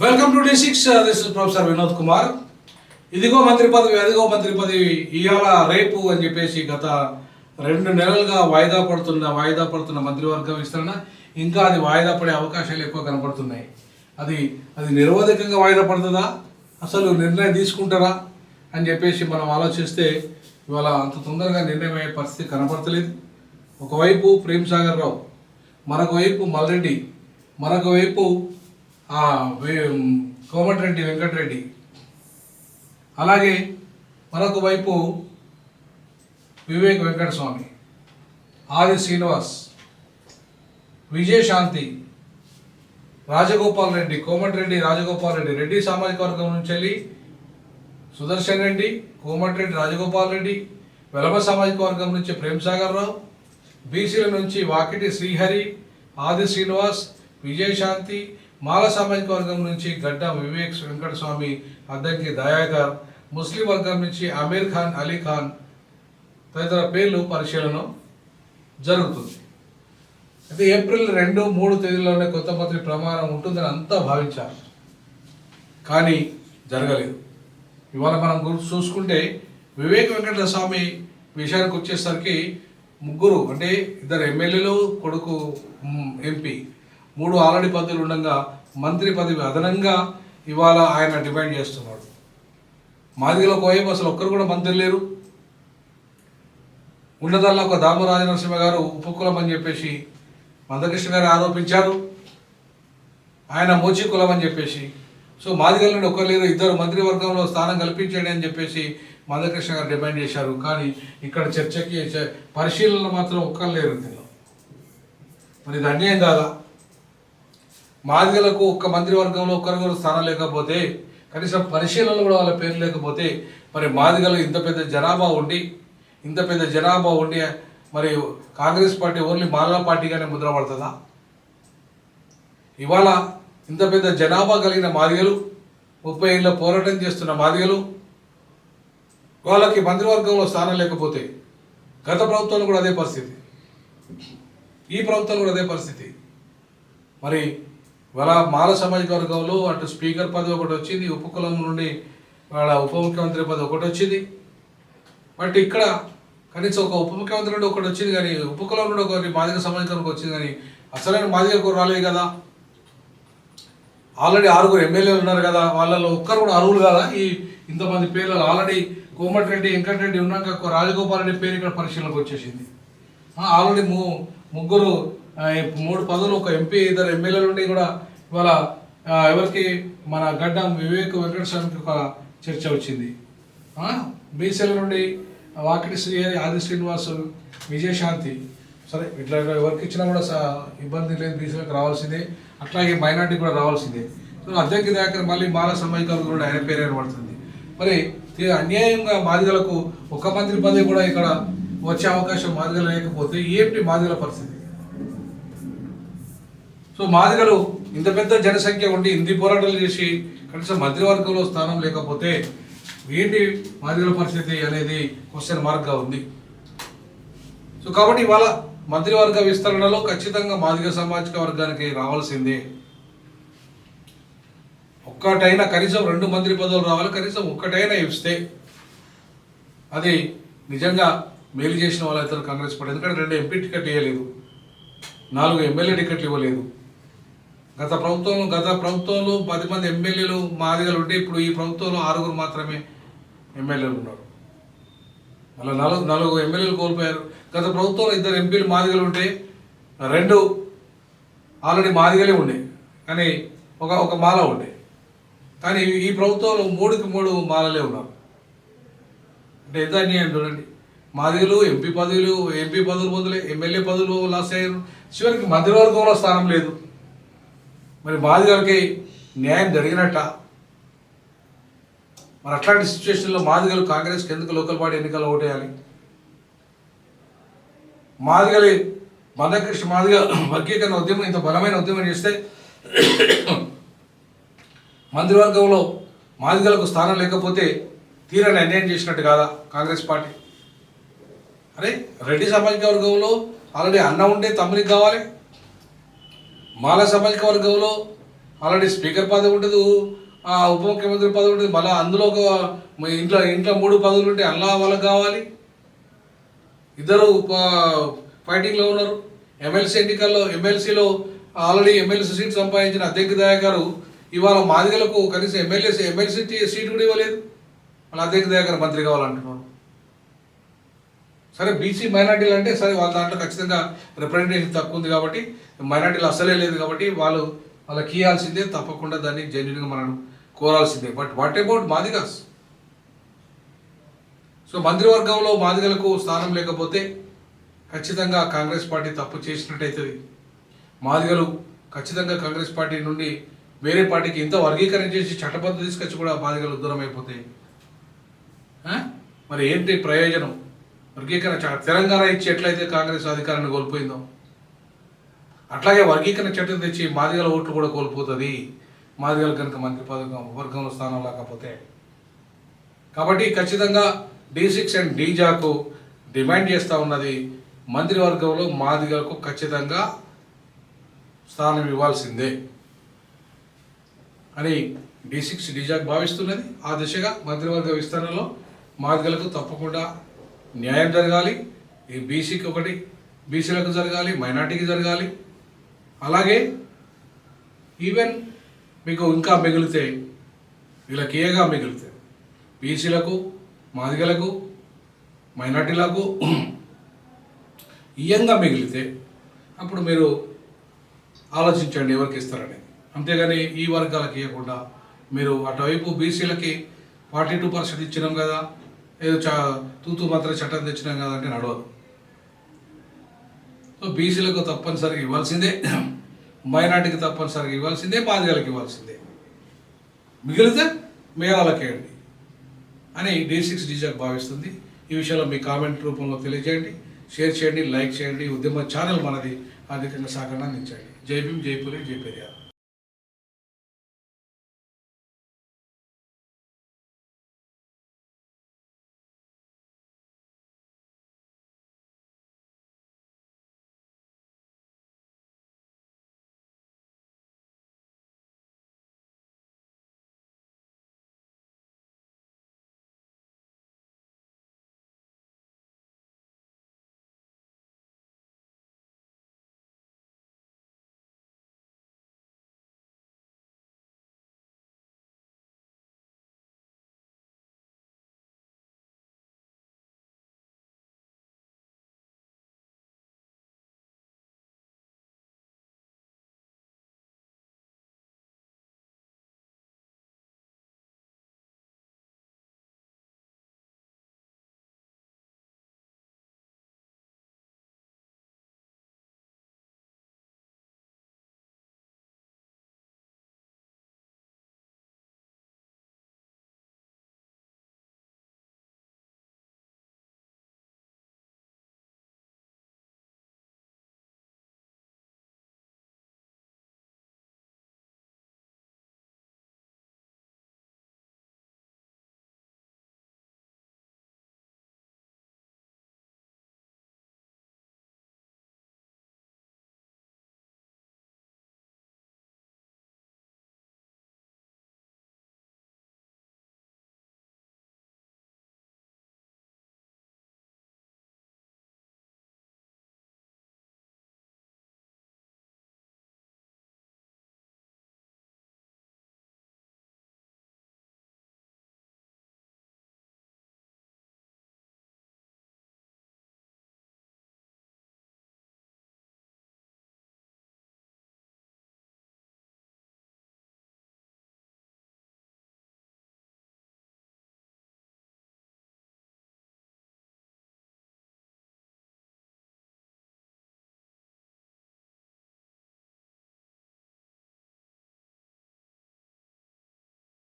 Welcome to డే6. This is professor Vinod Kumar. ఇదిగో మంత్రి పదవి, అదిగో మంత్రి పదవి, ఇవాళ రేపు అని చెప్పేసి గత 2 నెలలుగా వాయిదా పడుతున్న మంత్రివర్గ విస్తరణ ఇంకా అది వాయిదా పడే అవకాశాలు ఎక్కువ కనపడుతున్నాయి. అది నిరవధికంగా వాయిదా పడుతుందా, అసలు నిర్ణయం తీసుకుంటారా అని చెప్పేసి మనం ఆలోచిస్తే ఇవాళ అంత తొందరగా నిర్ణయం అయ్యే పరిస్థితి కనపడతలేదు. ఒకవైపు ప్రేమ్ సాగర్ రావు, మరొక వైపు మల్రెడ్డి, మరొక వైపు కోమటిరెడ్డి వెంకటరెడ్డి, అలాగే మరొక వైపు వివేక్ వెంకటస్వామి, ఆది శ్రీనివాస్, విజయశాంతి, రాజగోపాల్ రెడ్డి, కోమటిరెడ్డి రాజగోపాల్ రెడ్డి, రెడ్డి సామాజిక వర్గం నుంచి వెళ్ళి సుదర్శన్ రెడ్డి, కోమటిరెడ్డి రాజగోపాల్ రెడ్డి, వెలమ సామాజిక వర్గం నుంచి ప్రేమ్ సాగర్ రావు, బీసీల నుంచి వాకిటి శ్రీహరి, ఆది శ్రీనివాస్, విజయశాంతి, మాల సామాజిక వర్గం నుంచి గడ్డం వివేక్ వెంకటస్వామి, అద్దంకి దయాకర్, ముస్లిం వర్గం నుంచి అమీర్ ఖాన్, అలీ ఖాన్ తదితర పేర్లు పరిశీలన జరుగుతుంది. అయితే ఏప్రిల్ 2, 3 తేదీల్లోనే కొత్త మంత్రి ప్రమాణం ఉంటుందని అంతా భావించారు, కానీ జరగలేదు. ఇవాళ మనం చూసుకుంటే వివేక్ వెంకటస్వామి విషయానికి వచ్చేసరికి ముగ్గురు, అంటే 2 ఎమ్మెల్యేలు, కొడుకు ఎంపీ, 3 ఆల్రెడీ పదవులు ఉండగా మంత్రి పదవి అదనంగా ఇవాళ ఆయన డిమాండ్ చేస్తున్నాడు. మాదిగలో కోయపు అసలు ఒక్కరు కూడా మంత్రి లేరు. ఉన్నదల్లా ఒక దామరాజ నరసింహ గారు ఉపకులం అని చెప్పేసి మందకృష్ణ గారు ఆరోపించారు, ఆయన మోచి కులం అని చెప్పేసి. సో మాదిగల నుండి ఒక్కరు లేరు, 2 మంత్రివర్గంలో స్థానం కల్పించండి అని చెప్పేసి మందకృష్ణ గారు డిమాండ్ చేశారు. కానీ ఇక్కడ చర్చకి పరిశీలన మాత్రం ఒక్కరు లేరు దీనిలో. మరి ఇది అన్యాయం కాదా? మాదిగలకు ఒక్క మంత్రివర్గంలో ఒక్కరు స్థానం లేకపోతే, కనీసం పరిశీలనలు కూడా వాళ్ళ పేరు లేకపోతే, మరి మాదిగలు ఇంత పెద్ద జనాభా ఉండి మరి కాంగ్రెస్ పార్టీ ఓన్లీ మాలల పార్టీగానే ముద్ర పడుతుందా? ఇవాళ ఇంత పెద్ద జనాభా కలిగిన మాదిగలు, 30 ఏళ్ళ పోరాటం చేస్తున్న మాదిగలు, వాళ్ళకి మంత్రివర్గంలో స్థానం లేకపోతే, గత ప్రభుత్వంలో కూడా అదే పరిస్థితి, ఈ ప్రభుత్వంలో కూడా అదే పరిస్థితి. మరి వాళ్ళ మాల సామాజిక వర్గంలో అటు స్పీకర్ పదవి ఒకటి వచ్చింది, ఉపకులం నుండి వాళ్ళ ఉప ముఖ్యమంత్రి పదవి ఒకటి వచ్చింది. బట్ ఇక్కడ కనీసం ఒక ఉప ముఖ్యమంత్రి నుండి ఒకటి వచ్చింది, కానీ ఉపకులం నుండి ఒకటి మాదిగ సామాజిక వచ్చింది, కానీ అసలైన మాదిగకు రాలేదు కదా. ఆల్రెడీ 6 ఎమ్మెల్యేలు ఉన్నారు కదా, వాళ్ళలో ఒక్కరు కూడా అర్హులు కదా. ఇంతమంది పేర్లలో ఆల్రెడీ కోమటిరెడ్డి వెంకటరెడ్డి ఉన్నాక రాజగోపాల్ రెడ్డి పేరు ఇక్కడ పరిశీలనకు వచ్చేసింది. ఆల్రెడీ ముగ్గురు 3 పదవులు, ఒక ఎంపీ, 2 ఎమ్మెల్యేల నుండి కూడా ఇవాళ ఎవరికి మన గడ్డం వివేక్ వెంకటస్వామికి ఒక చర్చ వచ్చింది. బీసీల నుండి వాకిటి శ్రీహరి, ఆది శ్రీనివాస్, విజయశాంతి. సరే, ఇట్లా ఎవరికి ఇచ్చినా కూడా ఇబ్బంది లేదు, బీసీలకు రావాల్సిందే, అట్లాగే మైనార్టీ కూడా రావాల్సిందే. సో అద్దెకి దాకా మళ్ళీ మాల సామాజిక కూడా ఆయన పేరు ఏర్పడుతుంది. మరి అన్యాయంగా మాదిగలకు ఒక మంత్రి పదవి కూడా ఇక్కడ వచ్చే అవకాశం మాదిగలు లేకపోతే ఏంటి మాదిగల పరిస్థితి? సో మాదిగలు ఇంత పెద్ద జనసంఖ్య ఉండి ఇన్ని పోరాటాలు చేసి కనీసం మంత్రివర్గంలో స్థానం లేకపోతే ఏంటి మాదిగల పరిస్థితి అనేది క్వశ్చన్ మార్క్గా ఉంది. సో కాబట్టి ఇవాళ మంత్రివర్గ విస్తరణలో ఖచ్చితంగా మాదిగ సామాజిక వర్గానికి రావాల్సిందే. ఒక్కటైనా కనీసం 2 మంత్రి పదవులు రావాలి, కనీసం ఒక్కటైనా ఇస్తే అది నిజంగా మేలు చేసిన వాళ్ళు అవుతారు కాంగ్రెస్ పార్టీ. ఎందుకంటే 2 ఎంపీ టికెట్లు ఇవ్వలేదు, 4 ఎమ్మెల్యే టికెట్లు ఇవ్వలేదు. గత ప్రభుత్వంలో 10 మంది ఎమ్మెల్యేలు మాదిగలు ఉంటే ఇప్పుడు ఈ ప్రభుత్వంలో 6 మాత్రమే ఎమ్మెల్యేలు ఉన్నారు. మళ్ళీ 4 ఎమ్మెల్యేలు కోల్పోయారు. గత ప్రభుత్వంలో 2 ఎంపీలు మాదిగలు ఉంటే 2 ఆల్రెడీ మాదిగలే ఉండే, కానీ ఒక మాల ఉండే. కానీ ఈ ప్రభుత్వంలో 3కి 3 మాలలే ఉన్నారు. అంటే ఎంత అన్యాయం చూడండి. మాదిగలు ఎంపీ పదవులు పొందలే, ఎమ్మెల్యే పదవులు లాస్ అయ్యారు, చివరికి మంత్రివర్గంలో స్థానం లేదు. మరి మాదిగలకి న్యాయం జరిగినట్ట? మరి అట్లాంటి సిచ్యువేషన్లో మాదిగలు కాంగ్రెస్కి ఎందుకు లోకల్ బాడీ ఎన్నికల్లో ఓటేయాలి? మాదిగలి మందకృష్ణ మాదిగ వర్గీకరణ ఉద్యమం ఇంత బలమైన ఉద్యమం చేస్తే మంత్రివర్గంలో మాదిగలకు స్థానం లేకపోతే తీరని అన్యాయం చేసినట్టు కాదా కాంగ్రెస్ పార్టీ? అరే, రెడ్డి సామాజిక వర్గంలో ఆల్రెడీ అన్న ఉంటే తమ్మునికి కావాలి, మాల సామాజిక వర్గంలో ఆల్రెడీ స్పీకర్ పదవి ఉంటుంది, ఉప ముఖ్యమంత్రి పదవి ఉంటుంది, మళ్ళీ అందులో ఒక ఇంట్లో 3 పదవులు ఉంటే అలా వాళ్ళకి కావాలి. ఇద్దరు ఫైటింగ్లో ఉన్నారు. ఎమ్మెల్సీలో ఆల్రెడీ ఎమ్మెల్సీ సీట్ సంపాదించిన అద్దెకి దయా గారు ఇవాళ మాదిగలకు కనీసం ఎమ్మెల్సీ సీట్ కూడా ఇవ్వలేదు. మళ్ళీ అద్దెకి దయా గారు మంత్రి కావాలంటున్నారు. సరే బీసీ మైనార్టీలు అంటే సరే వాళ్ళ దాంట్లో ఖచ్చితంగా రిప్రజెంటేషన్ తక్కువ ఉంది కాబట్టి, మైనార్టీలు అసలే లేదు కాబట్టి వాళ్ళకి ఇవ్వాల్సిందే, తప్పకుండా దాన్ని జెన్యున్గా మనం కోరాల్సిందే. But what about Madigas? So మంత్రివర్గంలో మాదిగలకు స్థానం లేకపోతే ఖచ్చితంగా కాంగ్రెస్ పార్టీ తప్పు చేసినట్టయితుంది. మాదిగలు ఖచ్చితంగా కాంగ్రెస్ పార్టీ నుండి వేరే పార్టీకి ఇంత వర్గీకరణ చేసి చట్టబద్ధ తీసుకొచ్చి కూడా మాదిగలు దూరం అయిపోతాయి. మరి ఏంటి ప్రయోజనం? వర్గీకరణ తెలంగాణ ఇచ్చి ఎట్లయితే కాంగ్రెస్ అధికారాన్ని కోల్పోయిందో అట్లాగే వర్గీకరణ చట్టం తెచ్చి మాదిగల ఓట్లు కూడా కోల్పోతుంది, మాదిగలు కనుక మంత్రి వర్గంలో స్థానం లేకపోతే. కాబట్టి ఖచ్చితంగా D6 అండ్ డీజాకు డిమాండ్ చేస్తూ ఉన్నది, మంత్రివర్గంలో మాదిగలకు ఖచ్చితంగా స్థానం ఇవ్వాల్సిందే అని D6 డీజాకు భావిస్తున్నది. ఆ దిశగా మంత్రివర్గ విస్తరణలో మాదిగలకు తప్పకుండా న్యాయం జరగాలి. ఈ బీసీకి ఒకటి, బీసీలకు జరగాలి, మైనార్టీకి జరగాలి. అలాగే ఈవెన్ మీకు ఇంకా మిగిలితే వీళ్ళకి ఏగా మిగిలితే బీసీలకు, మాదిగలకు, మైనార్టీలకు ఇయంగా మిగిలితే అప్పుడు మీరు ఆలోచించండి ఎవరికి ఇస్తారనేది. అంతేగాని ఈ వర్గాలకు ఇవ్వకుండా మీరు అటువైపు బీసీలకి 42% ఇచ్చినాం కదా, ఏదో తూతూ మాత్రం చట్టం తెచ్చినాం కదా అంటే నడవదు. సో బీసీలకు తప్పనిసరిగా ఇవ్వాల్సిందే, మైనార్టీకి తప్పనిసరిగా ఇవ్వాల్సిందే, మాదిగలకు ఇవ్వాల్సిందే. మిగిలితే మేఘాలకేయండి అని D6 డీజాకు భావిస్తుంది. ఈ విషయంలో మీ కామెంట్ రూపంలో తెలియజేయండి, షేర్ చేయండి, లైక్ చేయండి. ఉద్యమ ఛానల్ మనది, ఆర్థికంగా సహకారాన్ని అందించండి. జై భీమ్, జై పులి, జై పెరియార్.